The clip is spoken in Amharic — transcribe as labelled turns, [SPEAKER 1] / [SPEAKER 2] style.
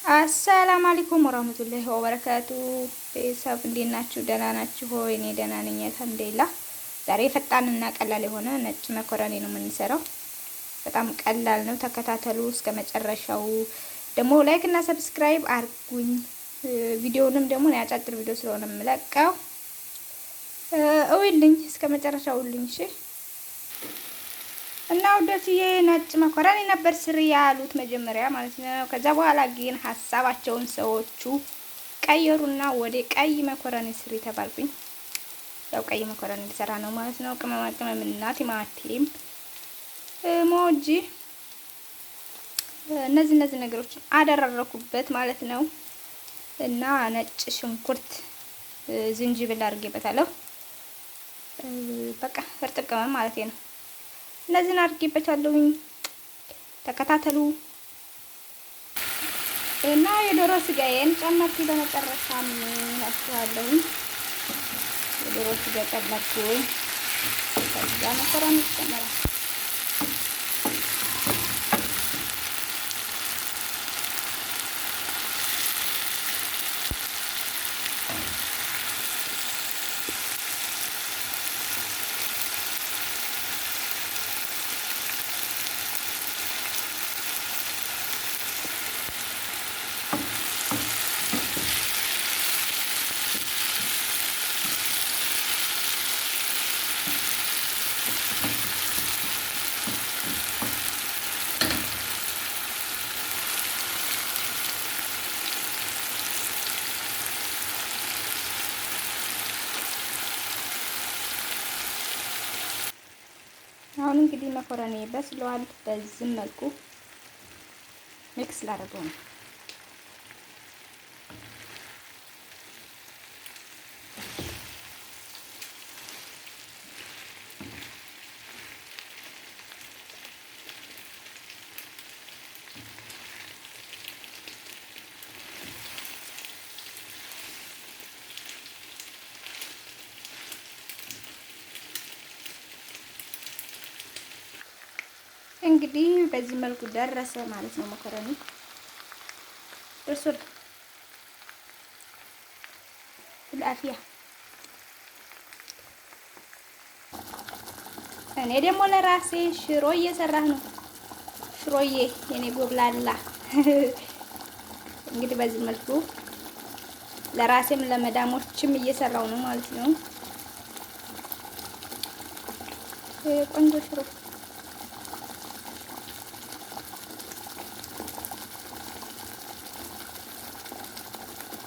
[SPEAKER 1] አሰላሙ አለይኩም ወራህመቱላሂ ወበረካቱ። ቤተሰብ እንዴት ናችሁ? ደህና ናችሁ ሆይ? እኔ ደህና ነኝ አልሐምዱሊላህ። ዛሬ ፈጣንና ቀላል የሆነ ነጭ መኮረኒ ነው የምንሰራው። በጣም ቀላል ነው፣ ተከታተሉ እስከ መጨረሻው። ደግሞ ላይክ እና ሰብስክራይብ አርጉኝ። ቪዲዮውንም ደግሞ አጫጭር ቪዲዮ ስለሆነ የምለቀው እውልኝ እስከ መጨረሻው እውልኝ። እሺ እና ወደዚህ ነጭ መኮረኒ ነበር ስሪ ያሉት መጀመሪያ ማለት ነው። ከዛ በኋላ ግን ሀሳባቸውን ሰዎቹ ቀየሩና ወደ ቀይ መኮረኒ ስሪ ተባልኩኝ። ያው ቀይ መኮረኒ ሊሰራ ነው ማለት ነው። ቅመማ ቅመምና ቲማቲም፣ ሞጂ እነዚህ ነገሮችን አደረኩበት ማለት ነው። እና ነጭ ሽንኩርት፣ ዝንጅብል አድርጌበታለሁ። በቃ እርጥብ ቅመም ማለት ነው። እነዚህን አድርጌበታለሁኝ። ተከታተሉ እና የዶሮ ስጋዬን ጨመርኩ። በመጨረሻም አስተዋለሁኝ የዶሮ ስጋ ጨመርኩኝ። ከዛ መኮረኒ ጨመራለሁ። አሁን እንግዲህ መኮረኒ በስሏል። በዚህ መልኩ ሚክስ ላደርገው ነው። እንግዲህ በዚህ መልኩ ደረሰ ማለት ነው። መኮረኒ ደርሷል። بالعافية። እኔ ደግሞ ለራሴ ሽሮ እየሰራሁ ነው። ሽሮዬ የኔ ጎብላላ እንግዲህ በዚህ መልኩ ለራሴም ለመዳሞችም እየሰራሁ ነው ማለት ነው። ቆንጆ ሽሮ